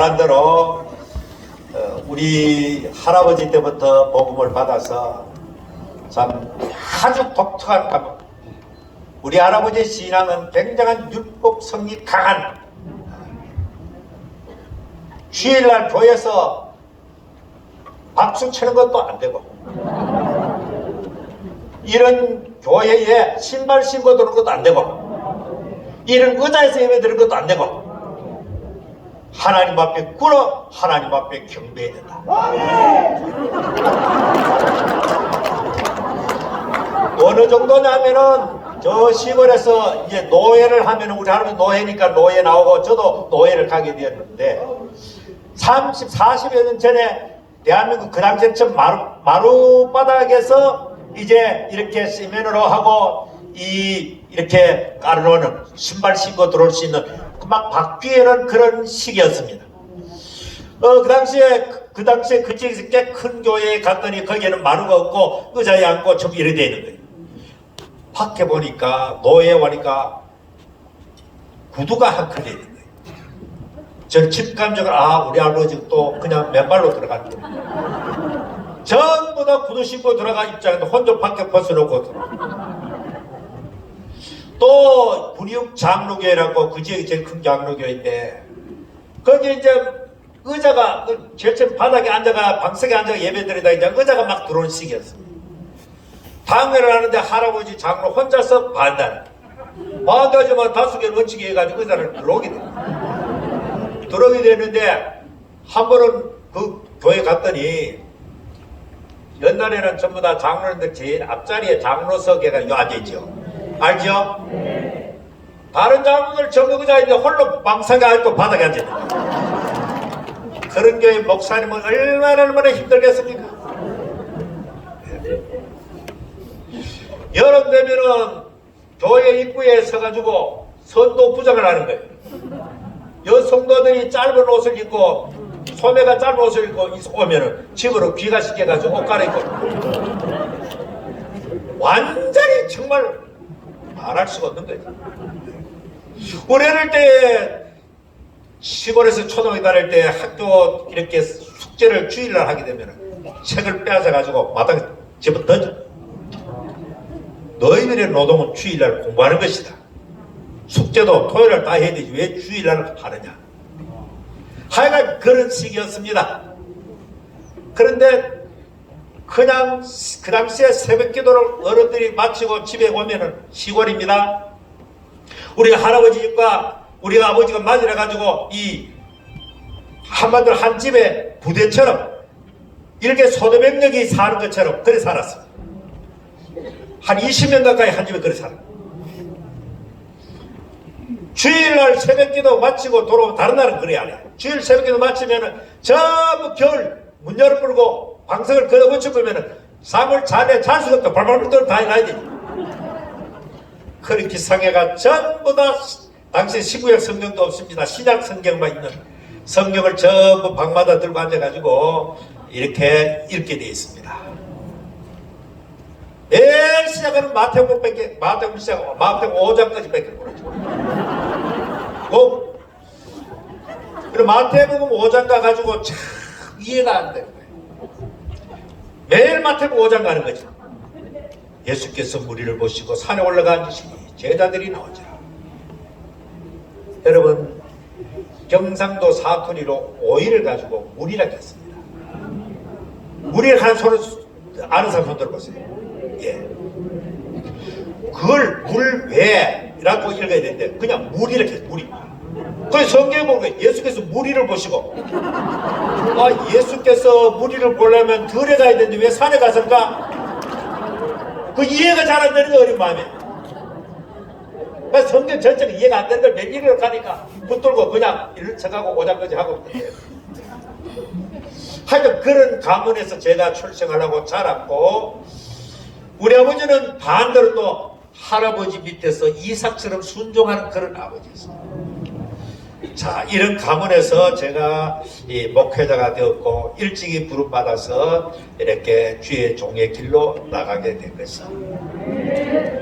말한 대로 우리 할아버지 때부터 복음을 받아서 참 아주 독특한 가문. 우리 할아버지 신앙은 굉장한 율법 성리 강한, 주일날 교회에서 박수 치는 것도 안 되고, 이런 교회에 신발 신고 들어오는 것도 안 되고, 이런 의자에서 예배 드리는 것도 안 되고, 하나님 앞에 꿇어 하나님 앞에 경배해야 된다. 어느 정도냐면은 저 시골에서 이제 노예를 하면은, 우리 할아버지 노예니까 노예 나오고 저도 노예를 가게 되었는데, 30, 40여 년 전에 대한민국 그 당시에 좀 마룻바닥에서 이제 이렇게 시멘으로 하고 이렇게 깔아놓는 신발 신고 들어올 수 있는 막 바뀌는 그런 시기였습니다. 그 당시에 그 지역에서 꽤 큰 교회에 갔더니 거기에는 마루가 없고 의자에 앉고 좀 이렇게 되어 있는 거예요. 밖에 보니까 노예 오니까 구두가 한 컬레 있는 거예요. 전 직감적으로 우리 아버지 또 그냥 맨발로 들어갔대. 전부 다 구두 신고 들어가 입장인데 혼자 밖에 벗어놓고 들어가. 또 분육 장로교회라고 그 지역이 제일 큰 장로교회인데, 거기 이제 의자가 제일 바닥에 앉아가 방석에 앉아가 예배드리다 이제 의자가 막 들어오는 시기였어. 당회를 하는데 할아버지 장로 혼자서 반대하지만 다수결 원칙에 해가지고 의자를 들어오게 됐는데, 한 번은 그 교회 갔더니 옛날에는 전부 다 장로님들 제일 앞자리에 장로석에가 앉아있죠. 알죠? 네. 다른 장로들 전부 의자에 있는데 홀로 방석에 앉고 바닥에 앉아있는 그런 교회 목사님은 얼마나 힘들겠습니까? 여름 되면은 교회 입구에 서가지고 선도 부장을 하는 거예요. 여성도들이 짧은 옷을 입고, 소매가 짧은 옷을 입고 오면은 집으로 귀가시켜가지고 옷 갈아입고, 완전히 정말 말할 수가 없는 거죠. 우리 어릴 때 시골에서 초등학교 다닐 때 학교 이렇게 숙제를 주일날 하게 되면 책을 빼앗아가지고 마당에 집어 던져. 너희들의 노동은 주일날 공부하는 것이다. 숙제도 토요일날 다 해야 되지 왜 주일날 하느냐. 하여간 그런 시기였습니다. 그런데 그냥 그 당시에 새벽 기도를 어른들이 마치고 집에 오면은 시골입니다. 우리 할아버지 집과 우리 아버지가 맞이해 가지고 이 한반도 한 집에 부대처럼 이렇게 소도병력이 사는 것처럼 그래 살았습니다. 한 20년 가까이 한 집에 그래 살았습니다. 주일날 새벽기도 마치고 돌아오면, 다른 날은 그래 안 해. 주일 새벽기도 마치면은 전부 겨울 문 열어 끌고 방석을 걷어붙여 보면은 잠을 잘 수가 없다. 발발발 떨어 다 해놔야 되지. 그런 기상해가 전부 다 당시 신구약 성경도 없습니다. 신약 성경만 있는 성경을 전부 방마다 들고 앉아가지고 이렇게 읽게 되어 있습니다. 매일 시작하는 마태복음 시작하고 마태복음 5장까지 뺏길 거죠. 그리고 마태복음 5장 가가지고 참 이해가 안 되는 거예요. 매일 마태복음 5장 가는 거죠. 예수께서 무리를 보시고 산에 올라가 앉으시니 제자들이 나오자. 여러분, 경상도 사투리로 오이를 가지고 무리라고 했습니다. 무리를 하는 소리 아는 사람 손 들어보세요. 예. 그걸 물외라고 읽어야 되는데 그냥 무리를 해서 무리. 그래서 성경에 보면 예수께서 무리를 보시고, 예수께서 무리를 보려면 들에 가야 되는데 왜 산에 갔을까? 그 이해가 잘 안 되는 거 어린 마음에. 그래서 성경 전체가 이해가 안 되는 걸 몇 일을 가니까 붙들고 그냥 이를 쳐가고 오장까지 하고 있는데, 하여튼 그런 가문에서 제가 출생하려고 자랐고, 우리 아버지는 반대로 또 할아버지 밑에서 이삭처럼 순종하는 그런 아버지였어요. 자, 이런 가문에서 제가 이 목회자가 되었고 일찍이 부름받아서 이렇게 주의 종의 길로 나가게 된 것입니다.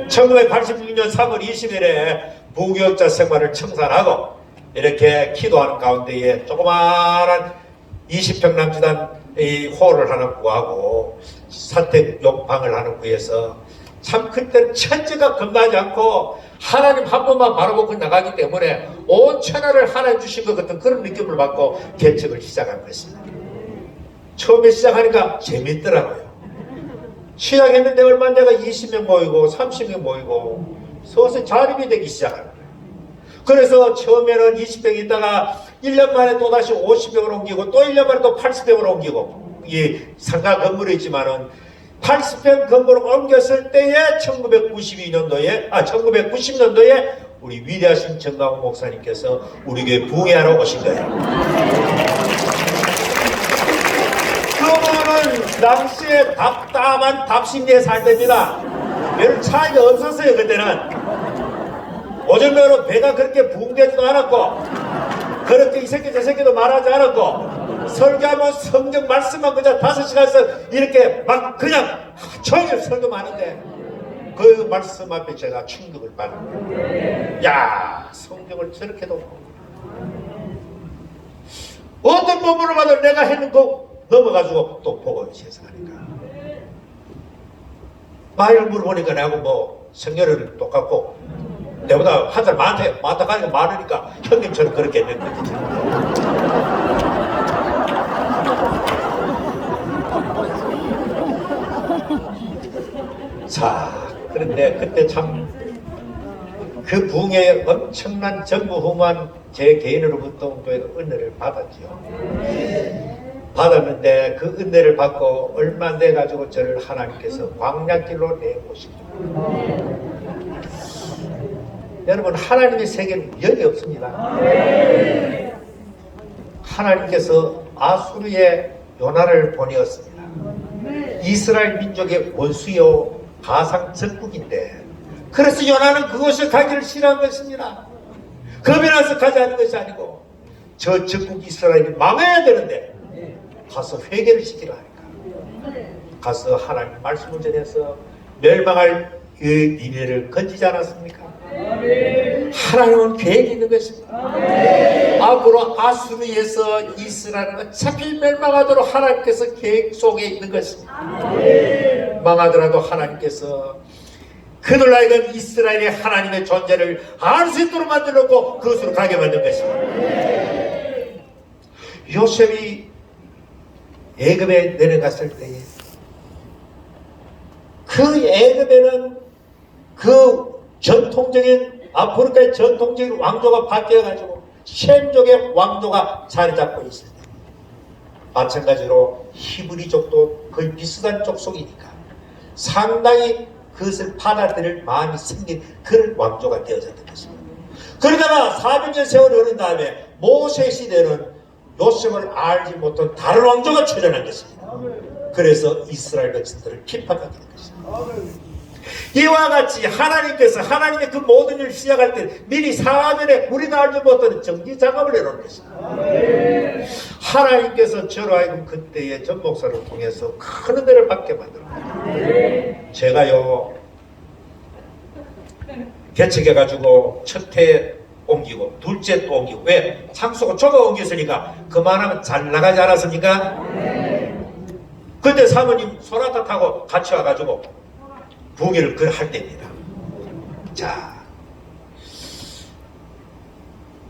1986년 3월 20일에 부교육자 생활을 청산하고 이렇게 기도하는 가운데에 조그마한 20평 남짓한 이 홀을 하나 구하고 사택 욕방을 하나 구해서 참 그때 천지가 겁나지 않고 하나님 한 번만 바라보고 나가기 때문에 온 천하를 하나님 주신 것 같은 그런 느낌을 받고 개척을 시작한 것입니다. 처음에 시작하니까 재밌더라고요. 시작했는데 얼마 내가 20명 모이고 30명 모이고 서서히 자립이 되기 시작하는 거예요. 그래서 처음에는 20병 있다가 1년 만에 또다시 50병을 옮기고 또 1년 만에 또 80병을 옮기고 이 상가 건물이 있지만은 80평 건물을 옮겼을 때에 1990년도에 우리 위대하신 정강훈 목사님께서 우리 교회 부흥회하러 오신 거예요. 그분은 당시에 답답한 답심리에 살 때입니다. 별 차이가 없었어요. 그때는 오전배로 배가 그렇게 부흥되지도 않았고 그렇게 이 새끼 저 새끼도 말하지 않았고 설교하면 성경 말씀만 그냥 5시간에서 이렇게 막 그냥 종일 설교만 하는데 그 말씀 앞에 제가 충격을 받는 거예요. 야, 성경을 저렇게도 어떤 부분을 봐도 내가 했는 거 넘어가지고 또 보고 세상하니까 나이를 물어보니까 내하고 뭐 성렬을 똑같고 내보다 한 살 많다 가니까 많으니까 형님처럼 그렇게 했는 거지. 자, 그런데 그때 참 그 부흥에 엄청난 전무후무한 제 개인으로부터 은혜를 받았지요. 받았는데 그 은혜를 받고 얼마 안 돼 가지고 저를 하나님께서 광야길로 내모시고 여러분 하나님의 세계는 연이 없습니다. 하나님께서 아수르의 요나를 보내었습니다. 이스라엘 민족의 원수요 가상 적국인데 그래서 요나는 그곳에 가기를 싫어한 것입니다. 겁이 나서 가지 않은 것이 아니고 저 적국 이스라엘이 망해야 되는데 가서 회개를 시키라 하니까 가서 하나님 말씀을 전해서 멸망할 그 니네를 건지지 않았습니까? 하나님은 계획이 있는 것입니다. 앞으로 아수르에서 이스라엘은 어차피 멸망하도록 하나님께서 계획 속에 있는 것입니다. 망하더라도 하나님께서 그들 하여금 이스라엘의 하나님의 존재를 알 수 있도록 만들었고 그것으로 가게 만든 것입니다. 요셉이 애굽에 내려갔을 때에 그 애굽에는 그 전통적인 아프리카의 전통적인 왕조가 바뀌어가지고 셈족의 왕조가 자리 잡고 있을 때 마찬가지로 히브리족도 거의 비슷한 족속이니까 상당히 그것을 받아들일 마음이 생긴 그런 왕조가 되어졌던 것입니다. 그러다가 400년 세월이 흐른 다음에 모세 시대는 요셉을 알지 못한 다른 왕조가 출현한 것입니다. 그래서 이스라엘 백성들을 비판하게 된 것입니다. 이와 같이 하나님께서 하나님의 그 모든 일을 시작할 때 미리 사전에 우리가 알지 못하는 정지 작업을 해놓은 것입니다. 하나님께서 저로 하여금 그때의 전 목사를 통해서 큰 은혜를 받게 만들었습니다. 제가요 개척해가지고 첫 해 옮기고 둘째 또 옮기고 왜? 장소가 좁아 옮겼으니까 그만하면 잘 나가지 않았습니까? 그때 사모님 소나타 타고 같이 와가지고 부흥회를 할 때입니다. 자,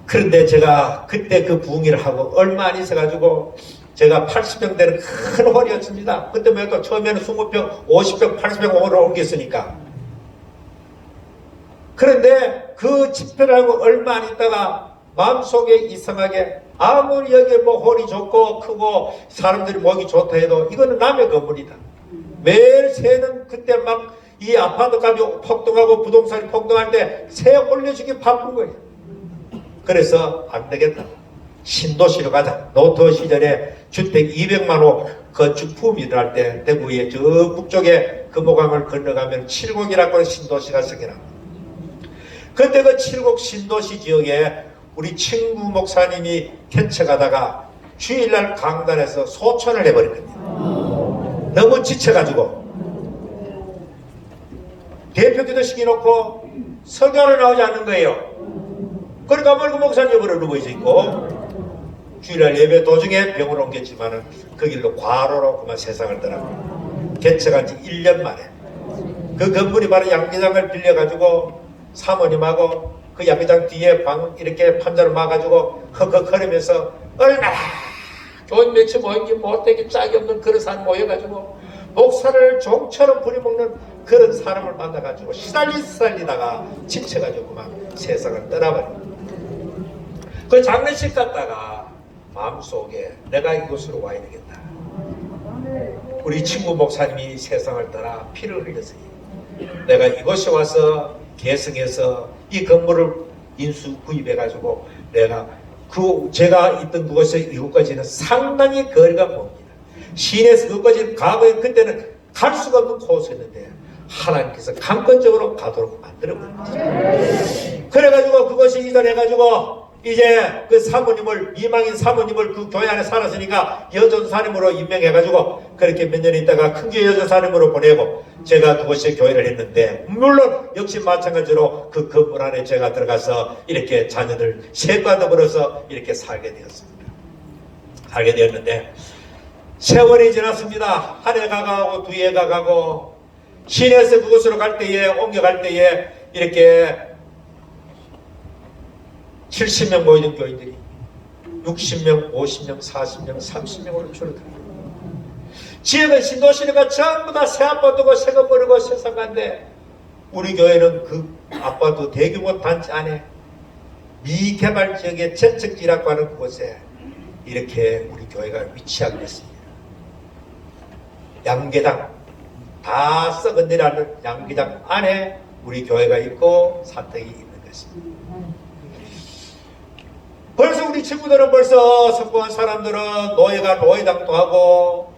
그런데 제가 그때 그 부흥회를 하고 얼마 안 있어가지고 제가 80평 되는 큰 홀이었습니다. 그때 또 처음에는 20평, 50평, 80평 홀을 옮겼으니까. 그런데 그 집회를 하고 얼마 안 있다가 마음속에 이상하게 아무리 여기 뭐 홀이 좋고 크고 사람들이 모이기 좋다 해도 이거는 남의 건물이다. 매일 새는 그때 막 이 아파트 값이 폭등하고 부동산이 폭등할 때 새 올려주기 바쁜 거예요. 그래서 안 되겠다. 신도시로 가자. 노트 시절에 주택 200만 호 건축 붐이 일어날 때 대구의 저 북쪽에 금호강을 건너가면 칠곡이라고 신도시가 생겨납니다. 그때 그 칠곡 신도시 지역에 우리 친구 목사님이 개척하다가 주일날 강단에서 소천을 해버린 겁니다. 너무 지쳐가지고 대표기도 시켜놓고 설교를 나오지 않는 거예요. 그러니까 멀고 목사님 옆으로 누워 있고 주일날 예배 도중에 병을 옮겼지만은 그 길로 과로로 그만 세상을 떠나고 개척한 지 1년 만에 그 건물이 바로 양계장을 빌려가지고 사모님하고 그 양계장 뒤에 방 이렇게 판자를 막아가지고 헉헉거리면서 얼마나 교인 며칠 모인지 못되게 짝이 없는 그런 사람 모여가지고 목사를 종처럼 부려먹는 그런 사람을 만나가지고 시달리다가 지쳐가지고 그만 세상을 떠나버려. 그 장례식 갔다가 마음속에 내가 이곳으로 와야 되겠다. 우리 친구 목사님이 세상을 떠나 피를 흘렸으니 내가 이곳에 와서 계승해서 이 건물을 인수 구입해가지고 내가 제가 있던 그곳에 이곳까지는 상당히 거리가 멉니다. 시내에서 그것까지 과거에 그때는 갈 수가 없는 코스였는데 하나님께서 강권적으로 가도록 만들어버렸죠. 그래가지고 그것이 이전해가지고 이제 그 사모님을 미망인 사모님을 그 교회 안에 살았으니까 여전사님으로 임명해가지고 그렇게 몇 년 있다가 큰교회 여전사님으로 보내고 제가 그곳에 교회를 했는데 물론 역시 마찬가지로 그 건물 안에 제가 들어가서 이렇게 자녀들 셋과 더불어서 이렇게 살게 되었습니다. 살게 되었는데 세월이 지났습니다. 한 해가 가고 두 해가 가고 시내에서 그곳으로 갈 때에 옮겨갈 때에 이렇게 70명 모이는 교인들이 60명, 50명, 40명, 30명으로 줄어들어요. 지역은 신도시니까 전부 다 새 아파트고 새 건물이고 세상 간데 우리 교회는 그 아파트 대규모 단지 안에 미개발 지역의 재척지라고 하는 곳에 이렇게 우리 교회가 위치하게 됐습니다. 양계장 다 썩은 데라는 양계장 안에 우리 교회가 있고 사택이 있는 것입니다. 벌써 우리 친구들은 벌써 성공한 사람들은 노예가 노예당도 하고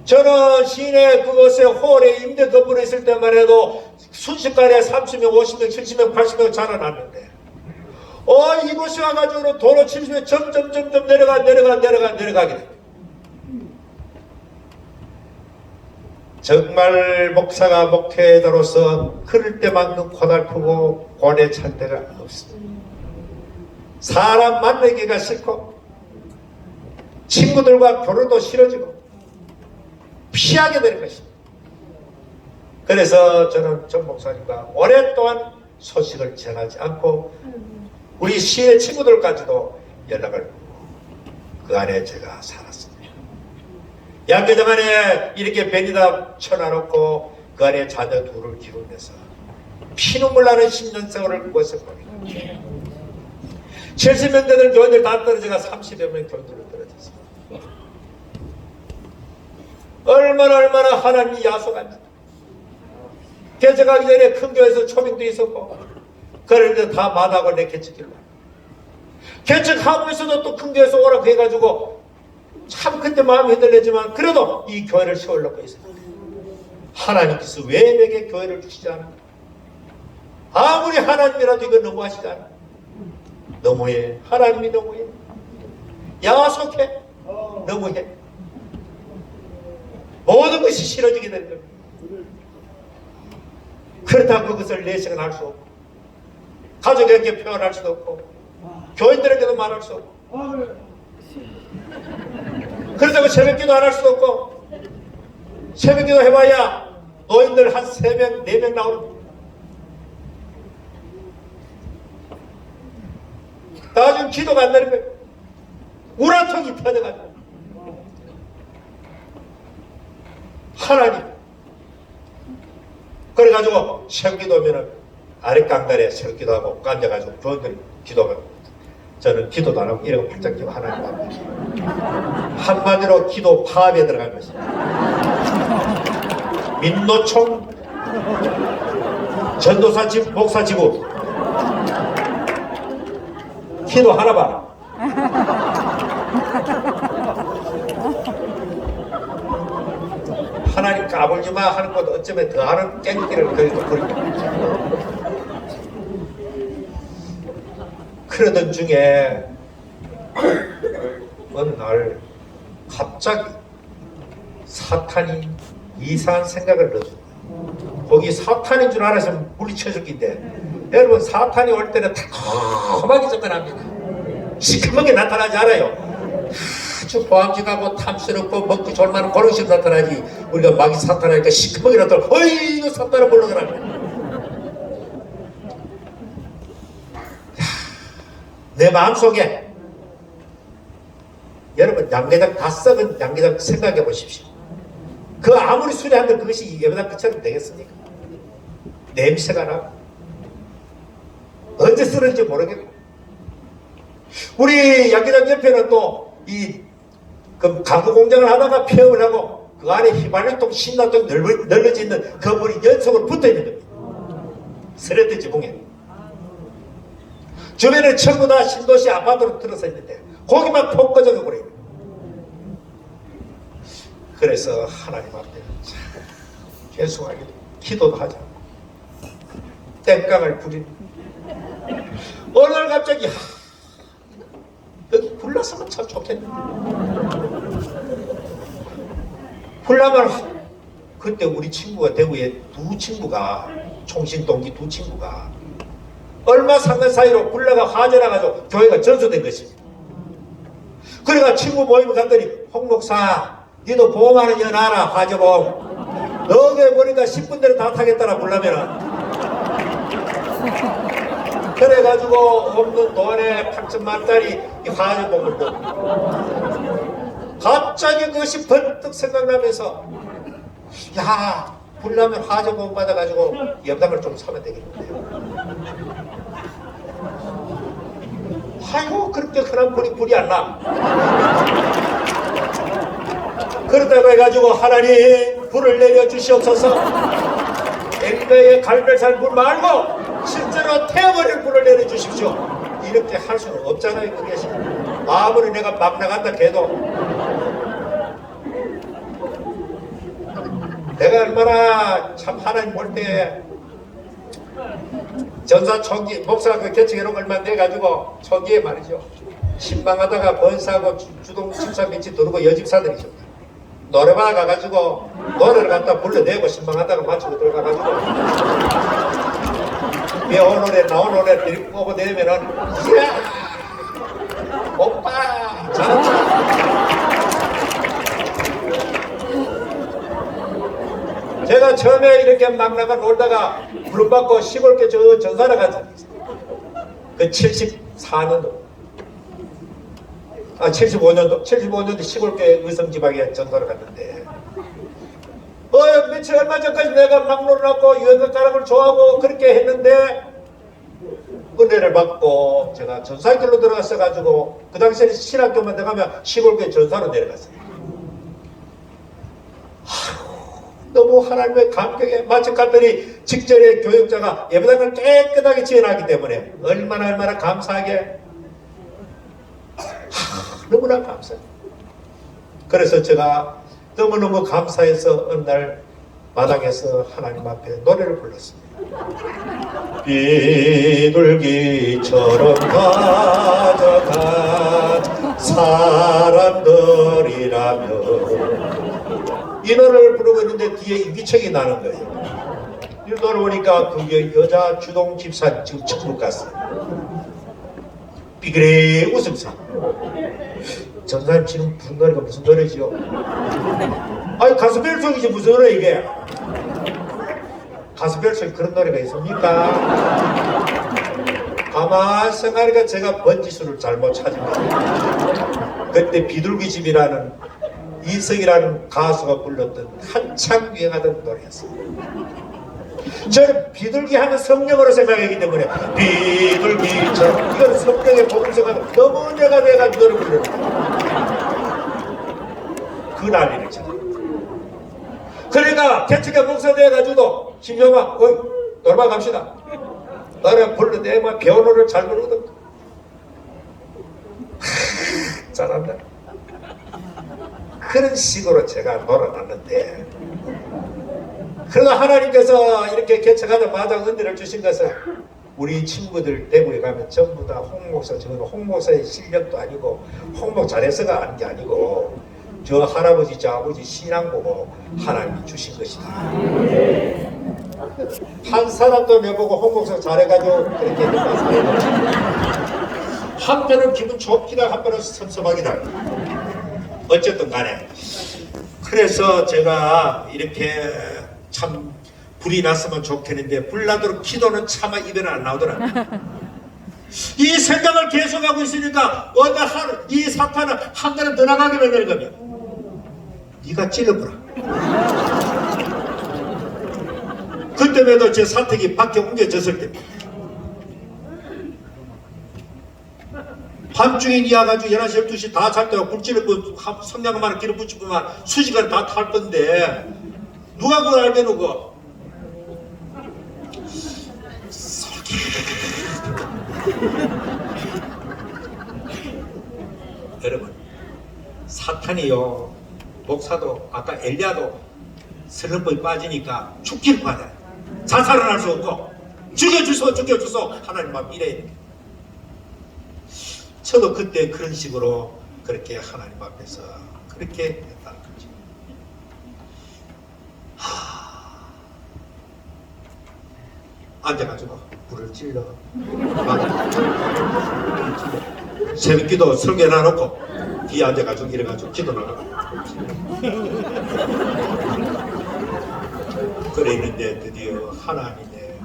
저는 시내 그곳에 홀에 임대 건물에 있을 때만 해도 순식간에 30명, 50명, 70명, 80명 자라났는데 이곳에 와가지고 도로 70명 점점 내려가게 돼. 정말 목사가 목회자로서 그럴 때만큼 고달프고 고뇌 찬 데가 없습니다. 사람 만나기가 싫고 친구들과 교류도 싫어지고 피하게 되는 것입니다. 그래서 저는 전 목사님과 오랫동안 소식을 전하지 않고 우리 시의 친구들까지도 연락을 그 안에 제가 살았습니다. 양계장 안에 이렇게 벤이다 쳐놔놓고 그 안에 자녀 둘을 기르면서 피눈물 나는 10년 세월을 그곳에 보내고 70명 되는 교인들 다 떨어져가 30여 명 교인들로 떨어졌습니다. 얼마나 하나님이 야속한지. 개척하기 전에 큰 교회에서 초빙도 있었고 그런데 다 마다고 내 개척길로 개척하고 있어도 또 큰 교회에서 오라고 해가지고 참 그때 마음이 흔들리지만 그래도 이 교회를 세우려고 했습니다. 하나님께서 왜 내게 교회를 주시지 않아? 아무리 하나님이라도 이거 너무하시지 않아? 너무해. 하나님이 너무해. 야속해. 너무해. 모든 것이 싫어지게 되는 겁니다. 그렇다고 그것을 내색은 할 수 없고 가족에게 표현할 수도 없고 교인들에게도 말할 수 없고 그렇다고 새벽기도 안 할 수도 없고 새벽기도 해봐야 노인들 한 3명, 4명 나오는 나중에 기도가 안 되는 거예요. 우라통이 터져가지고 하나님 그래가지고 새벽기도 오면은 아랫강단에 새벽기도 하고 앉아가지고 교인들이 기도하고 저는 기도도 안 하고 이러고 팔짱 끼고 하나님 앞에 한마디로 기도 파업에 들어간 것입니다. 민노총 전도사 집 목사 지구 기도 하나 봐. 하나님 까불지마 하는 것 어쩌면 더 하는 깽기를 그리고 그러던 중에 어느 날 갑자기 사탄이 이상한 생각을 넣어줍니다. 거기 사탄인 줄 알아서 물리쳐줄 긴데 여러분 사탄이 올 때는 달콤하게 접근합니다. 시커멓게 나타나지 않아요. 아주 보암직하고 탐스럽고 먹기 좋을 만한 그런 식으로 나타나지, 우리가 마귀 사탄하니까 시커멓게 나타나 어이 이거 사탄을 불러더라. 내 마음속에 여러분 양계장 다 썩은 양계장 생각해 보십시오. 그 아무리 수리한들 그것이 예배당 끝처럼 되겠습니까? 냄새가 나고 언제 쓰는지 모르겠고, 우리 양계장 옆에는 또 그 가구 공장을 하다가 폐업을 하고 그 안에 휘발유통 신나통 널려져 있는 건물이 연속으로 붙어 있는 겁니다. 스레트 지붕에 주변에 전부 다 신도시 아파트로 들어서 있는데 거기만 폭 꺼져가 버려요. 그래서 하나님 앞에 계속하게 기도도 하자, 땡깡을 부리는 어느 날 갑자기 여기 불났으면 참 좋겠네. 불나면 그때 우리 친구가 대구에 두 친구가 총신동기 두 친구가 얼마 상관 사이로 불나가 화재 나가지고 교회가 전소된 것입니다. 그러니까 친구 모임을 갔더니 홍 목사 니도 보험 하나 연하라, 화재보험. 너게 보니까 10분 내로 다 타겠다라 불나면은. 그래가지고 없는 돈에 8천만짜리 이 화재보험을 넣고 갑자기 그것이 번뜩 생각나면서 야 불나면 화재보험 받아가지고 염담을 좀 사면 되겠는데요. 아이고 그렇게 흔한 불이 안 나. 그러다가 해가지고 하나님 불을 내려주시옵소서. 앵가의 갈별살 불 말고 실제로 태워버릴 불을 내려주십시오. 이렇게 할 수는 없잖아요. 그게 아무리 내가 막 나간다 해도 내가 얼마나 참 하나님 볼 때 전사 초기 목사가 그 개척해놓은 얼마 내가지고 초기에 말이죠, 신방하다가 번사하고 주동 집사 밑이 들어오고 여집사들이죠. 노래방 가가지고 노래를 갖다 불러내고 신방하다가 마치고 들어가가지고 배운 노래 나온 노래 데리고 뽑아내면은 이야 오빠 잘한다. 제가 처음에 이렇게 막 나가 놀다가 부름받고 시골께 저 전사를 간 적이 있어요. 그 74년도 75년도 시골교회 의성지방에 전도를 갔는데 며칠 얼마 전까지 내가 막 놀았고 유행가가락을 좋아하고 그렇게 했는데 은혜를 받고 제가 전사길로 들어갔어 가지고 그 당시에는 신학교만 들어가면 시골교회 전사로 내려갔어요. 너무 하나님의 감격에 마침 갔더니 직전에 교육자가 예배당을 깨끗하게 지어놨기 때문에 얼마나 감사하게 너무나 감사해요. 그래서 제가 너무너무 감사해서 어느 날 마당에서 하나님 앞에 노래를 불렀습니다. 비둘기처럼 가져간 사람들이라면 이 노래를 부르고 있는데 뒤에 임기척이 나는 거예요. 이 노래 보니까 그게 여자 주동 집사 지금 천국 갔어요. 삐그레 웃으면서 전사님 지금 부른 노래가 무슨 노래지요? 아니 가스펠 속이지 무슨 노래 이게? 가스펠 속에 그런 노래가 있습니까? 가만 생각하니까 제가 번지수를 잘못 찾은 거예요. 그때 비둘기집이라는 이석이라는 가수가 불렀던 한참 유행하던 노래였어요. 저는 비둘기 하면 성령으로 생각하기 때문에 비둘기처럼 이건 성령의 복음성과 너무 내가 노래 부르는 그 난리를 쳐. 그러니까 개척에 목사 돼가지고도 심정아 노래방 갑시다. 노래 불러내 배운 노래를 잘 부르거든. 잘한다. 그런 식으로 제가 놀아놨는데 그러나 하나님께서 이렇게 개척하자마자 은혜를 주신 것은 우리 친구들 대구에 가면 전부 다 홍목사, 저는 홍목사의 실력도 아니고 홍목 잘해서가 아닌 게 아니고 저 할아버지 저 아버지 신앙 보고 하나님이 주신 것이다. 한 사람도 내보고 홍콩서 잘해가지고 그렇게 한편은 기분 좋기다 한편은 섭섭하기다. 어쨌든 간에 그래서 제가 이렇게 참 불이 났으면 좋겠는데 불 나도록 기도는 차마 입에는 안 나오더라. 이 생각을 계속하고 있으니까 어느 하루 이 사탄은 한 걸음 더 나가게 만드는 겁니다. 네가 찔러보라. 그때에도 제 사택이 밖에 옮겨졌을 때입니다. 밤중에 이어가지고 11시 12시 다 잘 때가 불질르고 성냥만한 기름 붙이고만 수시간 다 탈 건데 누가 그걸 알게 누구? 여러분 사탄이요 목사도 아까 엘리야도 설렁보에 빠지니까 죽기를 받아요. 자살은 할 수 없고 죽여주소 하나님만 믿어야 돼. 저도 그때 그런 식으로 그렇게 하나님 앞에서 그렇게 했다는 거죠. 앉아가지고 불을 찔러 새벽기도 설교 해놔놓고 뒤에 앉아가지고 이래가지고 기도 나가고 그래 있는데 드디어 하나님의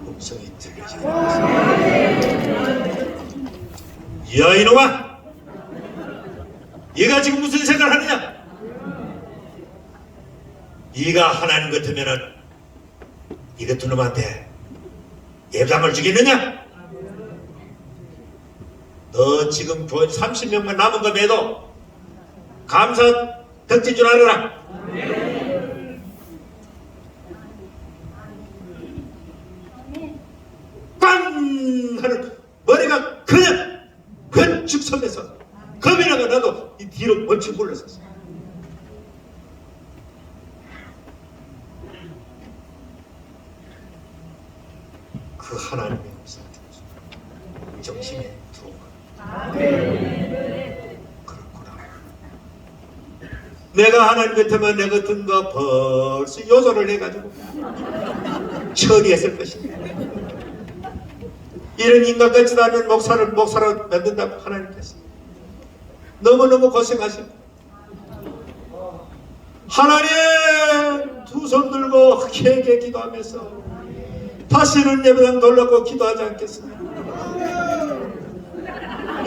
음성이 들려지게 되었습니다. 야 이놈아, 얘가 지금 무슨 생각을 하느냐? 네가 하나님 같으면은 이 같은 놈한테 예감을 주겠느냐? 너 지금 30명만 남은 거 매도 감사 덕진 줄 알아라. 빵 하는 머리가 그냥 번축 서면서 겁이 나가 나도 이 뒤로 번축 물러섰어. 그 하나님의 음성을 듣고 정신에 들어온 거야. 그렇구나. 내가 하나님 같으면 내 같은 거 벌써 요소를 해가지고 처리했을 것이다. 이런 인간 같지도 않은 목사를 목사로 만든다고 하나님께서 너무너무 고생하십니다. 하나님 두 손 들고 크게 기도하면서 다시는 예배당 놀라고 기도하지 않겠습니다.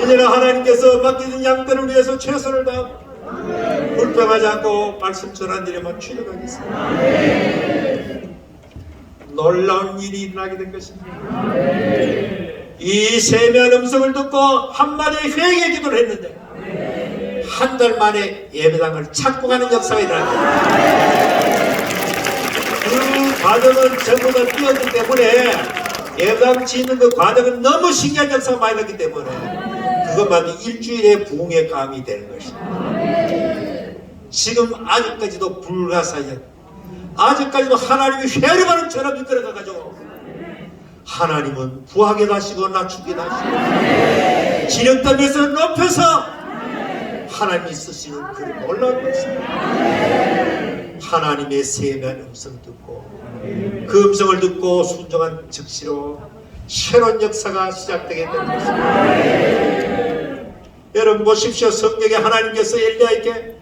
이제는 하나님께서 맡기는 양들을 위해서 최선을 다하고 불평하지 않고 말씀 전하드리면 출력하겠습니다. 놀라운 일이 일어나게 된 것입니다. 이 세미한 음성을 듣고 한마디 회개 기도를 했는데 한 달 만에 예배당을 찾고 가는 역사가 일어납니다. 그 과정은 전부 다 뛰었기 때문에 예배당 짓는 그 과정은 너무 신기한 역사가 많이 났기 때문에 그것만도 일주일의 부흥의 감이 되는 것입니다. 지금 아직까지도 불가사의한 아직까지도 하나님이 회개하는 전압 이끌어가가지고 하나님은 부하게 하시고 낮추게 하시고 진흙담에서 높여서 하나님이 쓰시는 그 놀라운 것입니다. 하나님의 세미한 음성 듣고 그 음성을 듣고 순종한 즉시로 새로운 역사가 시작되게 되는 것입니다. 여러분 보십시오. 성경에 하나님께서 엘리야에게